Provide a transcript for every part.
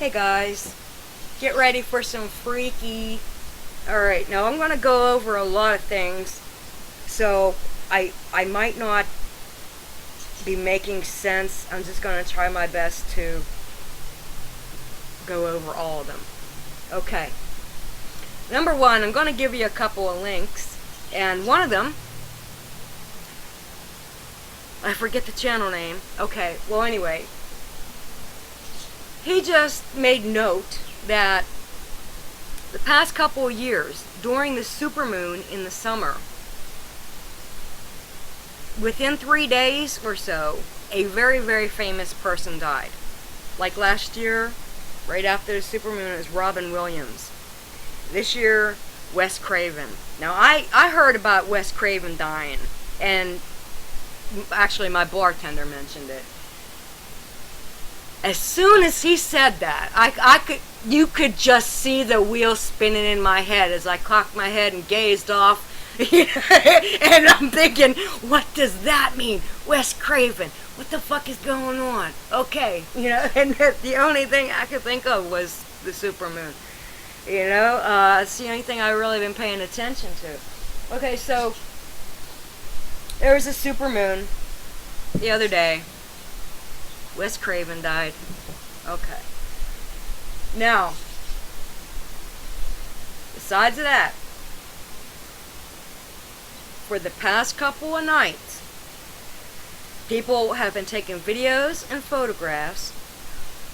Hey guys, get ready for some freaky... Alright, now I'm going to go over a lot of things, so I might not be making sense. I'm just going to try my best to go over all of them. Okay. Number one, I'm going to give you a couple of links, and one of them, I forget the channel name. Okay, well anyway, he just made note that the past couple of years, during the supermoon in the summer, within 3 days or so, a very, very famous person died. Like last year, right after the supermoon, it was Robin Williams. This year, Wes Craven. Now, I heard about Wes Craven dying, and actually my bartender mentioned it. As soon as he said that, you could just see the wheel spinning in my head as I cocked my head and gazed off. And I'm thinking, what does that mean? Wes Craven, what the fuck is going on? Okay, and the only thing I could think of was the supermoon. It's the only thing I've really been paying attention to. Okay, so there was a supermoon the other day. Wes Craven died. Okay. Now, besides that, for the past couple of nights, people have been taking videos and photographs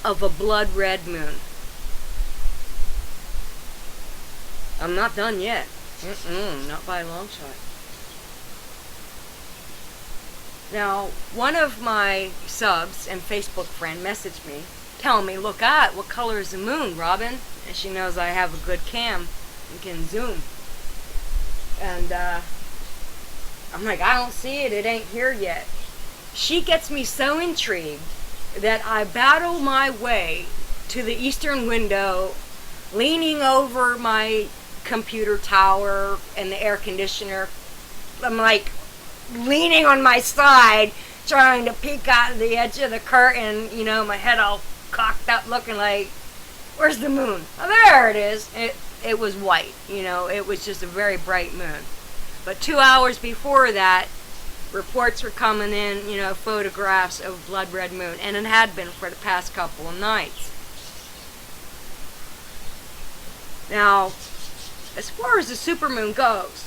of a blood red moon. I'm not done yet. Not by a long shot. Now, one of my subs and Facebook friend messaged me, telling me, look at what color is the moon, Robin? And she knows I have a good cam and can zoom. And I'm like, I don't see it, it ain't here yet. She gets me so intrigued that I battle my way to the eastern window, leaning over my computer tower and the air conditioner. I'm like leaning on my side, trying to peek out of the edge of the curtain, my head all cocked up looking like, where's the moon? Oh, there it is. It was white, it was just a very bright moon. But 2 hours before that, reports were coming in, photographs of blood red moon, and it had been for the past couple of nights. Now, as far as the supermoon goes,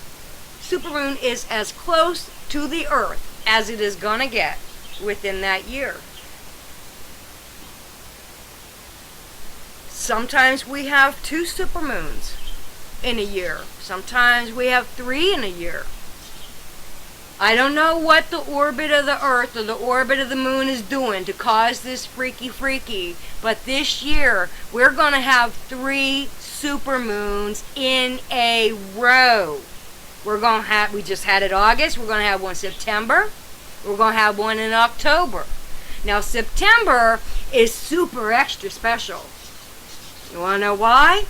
supermoon is as close to the Earth as it is gonna get within that year. Sometimes we have 2 supermoons in a year. Sometimes we have 3 in a year. I don't know what the orbit of the Earth or the orbit of the moon is doing to cause this freaky, but this year we're gonna have 3 supermoons in a row. We just had it August, we're going to have one September, we're going to have one in October. Now September is super extra special. You want to know why?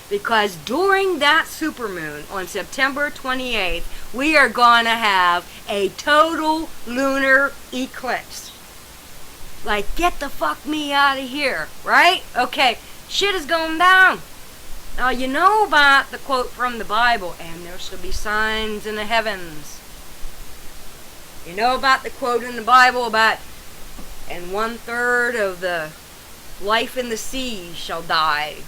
Because during that supermoon on September 28th, we are going to have a total lunar eclipse. Like, get the fuck me out of here, right? Okay, shit is going down. Now, you know about the quote from the Bible, and there shall be signs in the heavens. You know about the quote in the Bible about, and 1/3 of the life in the sea shall die.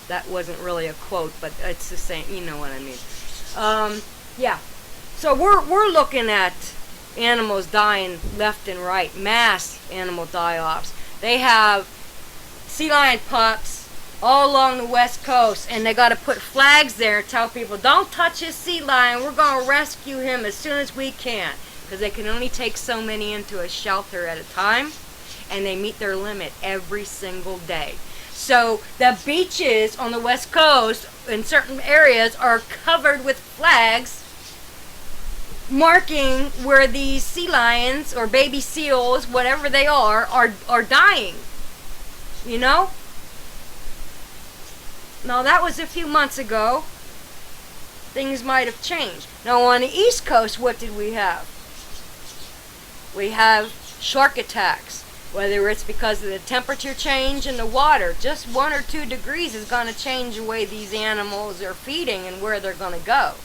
That wasn't really a quote, but it's the same, you know what I mean. Yeah. So we're looking at animals dying left and right, mass animal die-offs. They have sea lion pups all along the west coast, and they got to put flags there and tell people, don't touch his sea lion, we're going to rescue him as soon as we can, because they can only take so many into a shelter at a time, and they meet their limit every single day. So the beaches on the west coast in certain areas are covered with flags marking where these sea lions or baby seals, whatever they are dying. Now that was a few months ago. Things might have changed. Now on the East Coast, what did we have? We have shark attacks. Whether it's because of the temperature change in the water, just 1 or 2 degrees is going to change the way these animals are feeding and where they're going to go.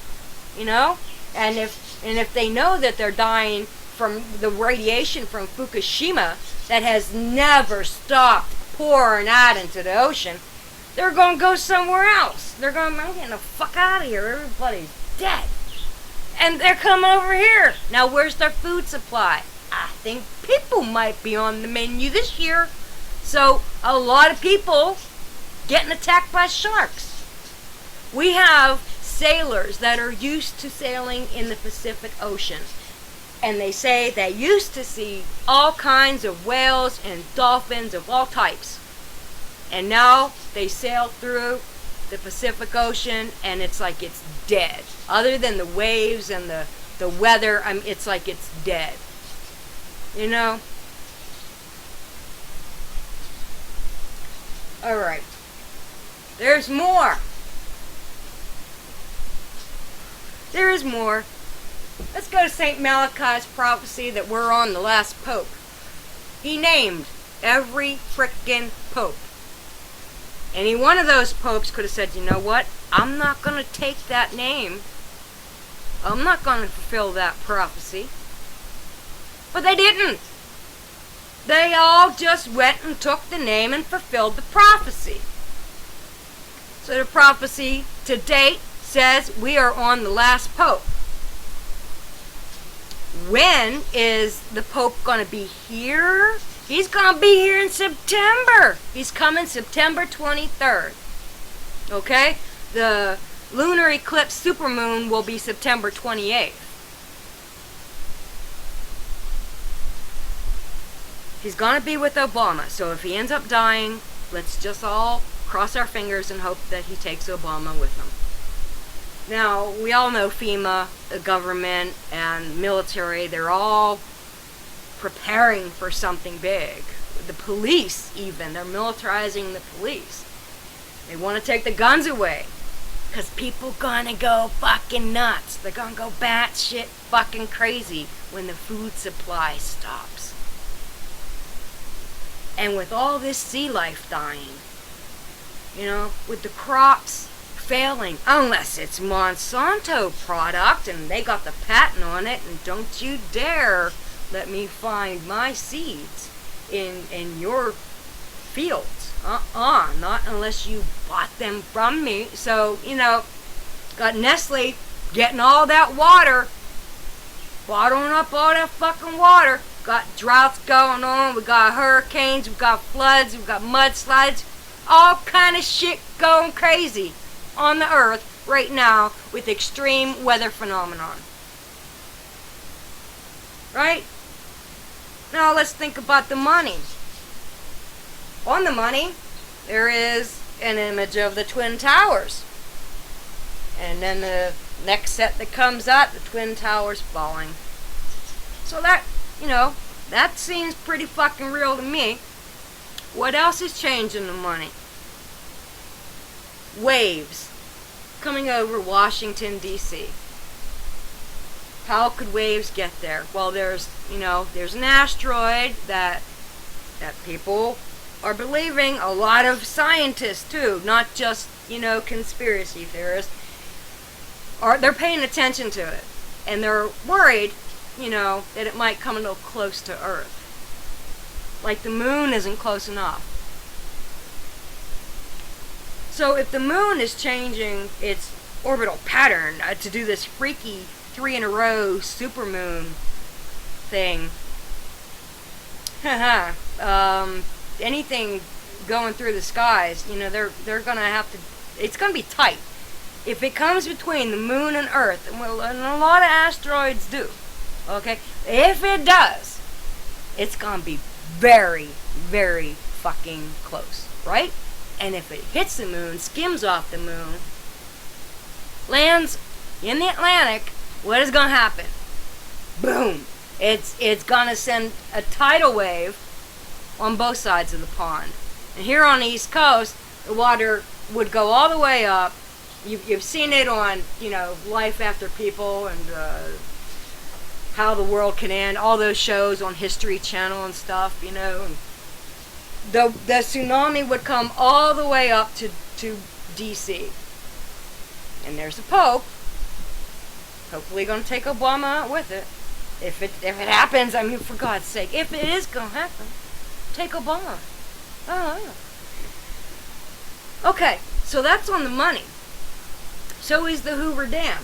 You know? And if they know that they're dying from the radiation from Fukushima that has never stopped pouring out into the ocean, they're going to go somewhere else. They're going, I'm getting the fuck out of here. Everybody's dead. And they're coming over here. Now, where's their food supply? I think people might be on the menu this year. So, a lot of people getting attacked by sharks. We have sailors that are used to sailing in the Pacific Ocean. And they say they used to see all kinds of whales and dolphins of all types. And now they sail through the Pacific Ocean and it's like it's dead. Other than the waves and the weather, it's like it's dead. You know? Alright. There's more. There is more. Let's go to St. Malachi's prophecy that we're on the last pope. He named every frickin' pope. Any one of those popes could have said, you know what? I'm not going to take that name. I'm not going to fulfill that prophecy. But they didn't. They all just went and took the name and fulfilled the prophecy. So the prophecy to date says we are on the last pope. When is the Pope going to be here? He's going to be here in September. He's coming September 23rd. Okay? The lunar eclipse supermoon will be September 28th. He's going to be with Obama. So if he ends up dying, let's just all cross our fingers and hope that he takes Obama with him. Now, we all know FEMA, the government, and military, they're all preparing for something big. The police, even, they're militarizing the police. They want to take the guns away. Because people gonna go fucking nuts. They're gonna go batshit fucking crazy when the food supply stops. And with all this sea life dying, you know, with the crops failing, unless it's Monsanto product and they got the patent on it, and don't you dare let me find my seeds in your fields. Not unless you bought them from me. So, you know, got Nestle getting all that water, bottling up all that fucking water. Got droughts going on, we got hurricanes, we got floods, we got mudslides, all kind of shit going crazy on the earth right now with extreme weather phenomenon. Right? Now let's think about the money. On the money, there is an image of the Twin Towers. And then the next set that comes out, the Twin Towers falling. So that, you know, that seems pretty fucking real to me. What else is changing the money? Waves coming over Washington, D.C. How could waves get there? Well, there's an asteroid that people are believing, a lot of scientists too, not just, conspiracy theorists, they're paying attention to it. And they're worried, that it might come a little close to Earth. Like the moon isn't close enough. So if the moon is changing its orbital pattern to do this freaky 3-in-a-row supermoon thing, anything going through the skies, they're gonna have to, it's gonna be tight. If it comes between the moon and Earth, and a lot of asteroids do, okay? If it does, it's gonna be very, very fucking close, right? And if it hits the moon, skims off the moon, lands in the Atlantic, what is gonna happen? Boom! It's gonna send a tidal wave on both sides of the pond. And here on the East Coast, the water would go all the way up. You've seen it on, Life After People and how the world can end, all those shows on History Channel and stuff, you know. And the tsunami would come all the way up to D.C. And there's the Pope, hopefully going to take Obama out with it. If it happens, I mean, for God's sake, if it is going to happen, take Obama. Oh. Okay, so that's on the money. So is the Hoover Dam.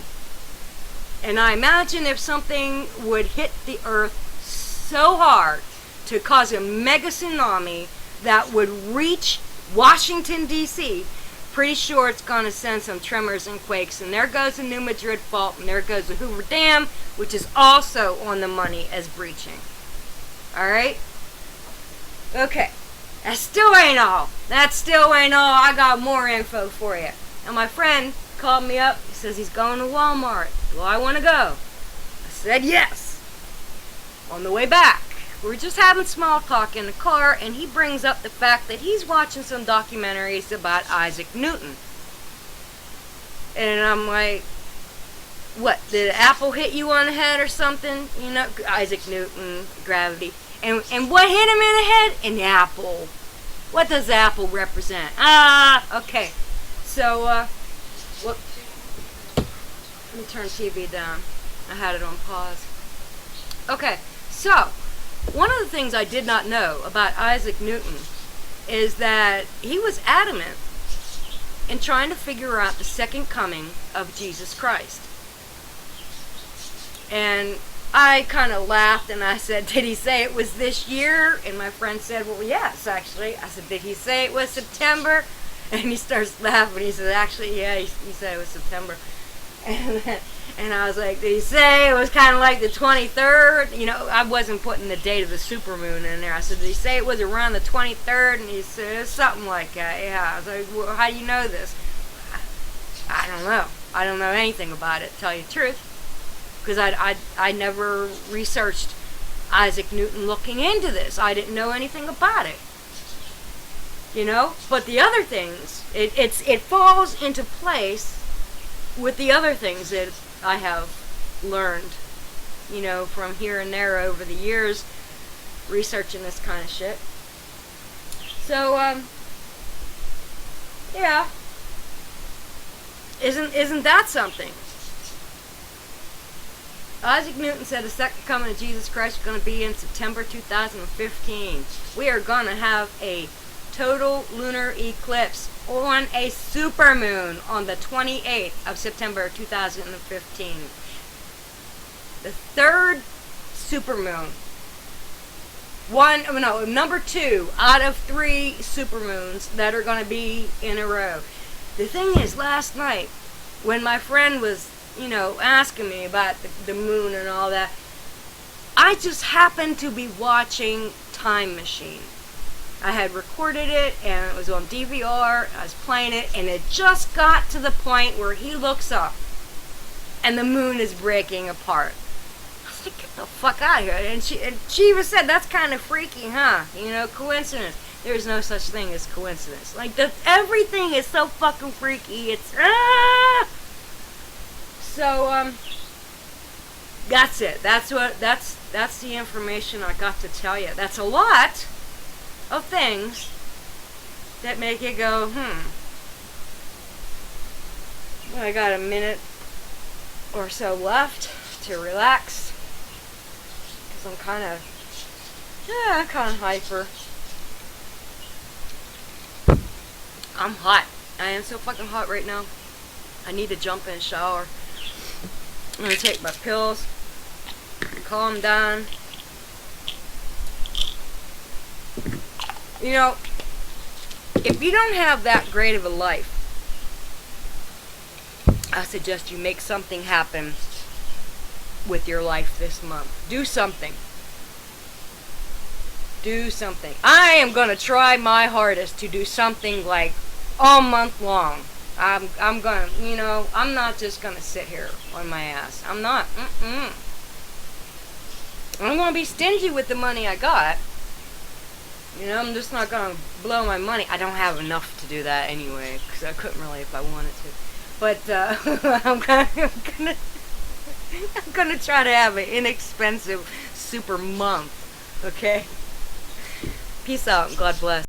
And I imagine if something would hit the earth so hard to cause a mega tsunami that would reach Washington, D.C., pretty sure it's going to send some tremors and quakes. And there goes the New Madrid Fault, and there goes the Hoover Dam, which is also on the money as breaching. Alright? Okay. That still ain't all. I got more info for you. And my friend called me up. He says he's going to Walmart. Do I want to go? I said yes. On the way back, we're just having small talk in the car, and he brings up the fact that he's watching some documentaries about Isaac Newton. And I'm like, what, did an apple hit you on the head or something? You know, Isaac Newton, gravity. And what hit him in the head? An apple. What does the apple represent? Okay. So, let me turn TV down. I had it on pause. Okay, so, one of the things I did not know about Isaac Newton is that he was adamant in trying to figure out the second coming of Jesus Christ. And I kind of laughed and I said, did he say it was this year? And my friend said, well, yes, actually. I said, did he say it was September? And he starts laughing. He said, actually, yeah, he said it was September. And I was like, did he say it was kind of like the 23rd? You know, I wasn't putting the date of the supermoon in there. I said, did he say it was around the 23rd? And he said, it's something like that. Yeah. I was like, well, how do you know this? I don't know. I don't know anything about it, to tell you the truth. Because I never researched Isaac Newton looking into this. I didn't know anything about it. You know? But the other things, it falls into place with the other things that I have learned, you know, from here and there over the years, researching this kind of shit. So, yeah. Isn't that something? Isaac Newton said the second coming of Jesus Christ is going to be in September 2015. We are going to have a total lunar eclipse on a supermoon on the 28th of September 2015. The third supermoon. Number 2 out of 3 supermoons that are going to be in a row. The thing is, last night, when my friend was, you know, asking me about the moon and all that, I just happened to be watching Time Machine. I had recorded it, and it was on DVR, I was playing it, and it just got to the point where he looks up, and the moon is breaking apart. I was like, get the fuck out of here. And she even said, that's kind of freaky, huh? You know, coincidence. There's no such thing as coincidence. Like, everything is so fucking freaky, it's, So, that's it. That's the information I got to tell you. That's a lot of things that make you go, Well, I got a minute or so left to relax, because I'm kind of hyper. I'm hot. I am so fucking hot right now. I need to jump in the shower. I'm gonna take my pills, calm down. You know, if you don't have that great of a life, I suggest you make something happen with your life this month. Do something. Do something. I am gonna try my hardest to do something like all month long. I'm gonna, you know, I'm not just gonna sit here on my ass. I'm not. I'm gonna be stingy with the money I got. You know, I'm just not gonna blow my money. I don't have enough to do that anyway, because I couldn't really if I wanted to. But I'm gonna I'm gonna try to have an inexpensive super month. Okay? Peace out and God bless.